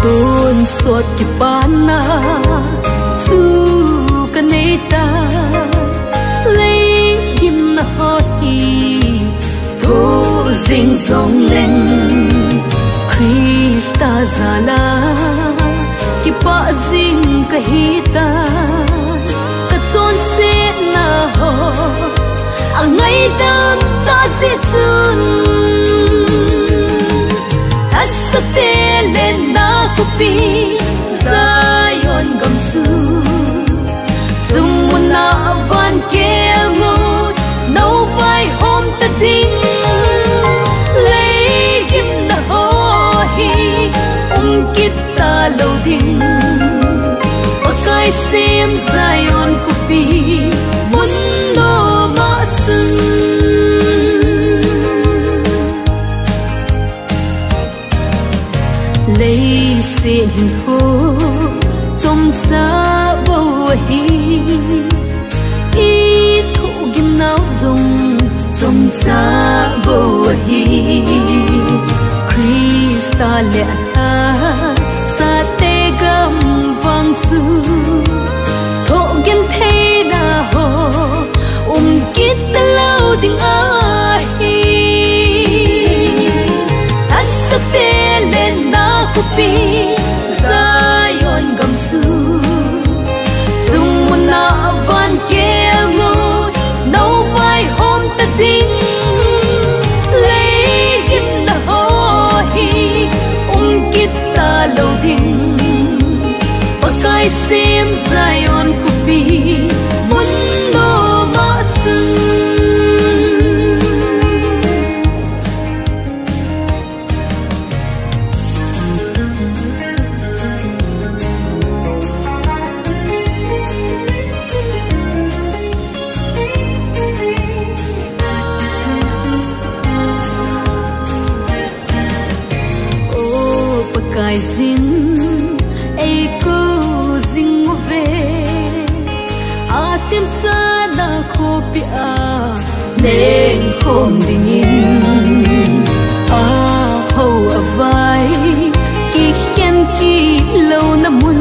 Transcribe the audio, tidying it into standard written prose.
tôn suốt kịp bán na su cái này ta lấy kim na hi thô dinh dòng lên Krista zala kịp ba dinh cái hi ta cắt son sẽ na ho ang ngay đam ta sẽ chun at sa tele na kupi Zion gam su sung na van kêu ngô nấu vai hôm ta ding lấy kim na ho hi kita lâu ding pakai sim Zion kupi mundo ma chun lấy xin hô trong xa bầu hi ít thụ kim nào dùng trong xa bầu hi Krista lẽ ta sa tê gam vang su thọ kim thế na ho kita lâu tiếng ai at sa tê lên na kupi Zion gam su sung na van kêu ngô nấu vai hôm ta ding lấy kim na ho hi kita lâu ding pakai sim Zion kupi mundo ma chun Kai zin ei ko zing ve a sim sa na khopi a neng khom dingin a ho a vai ki khen ki lo na mun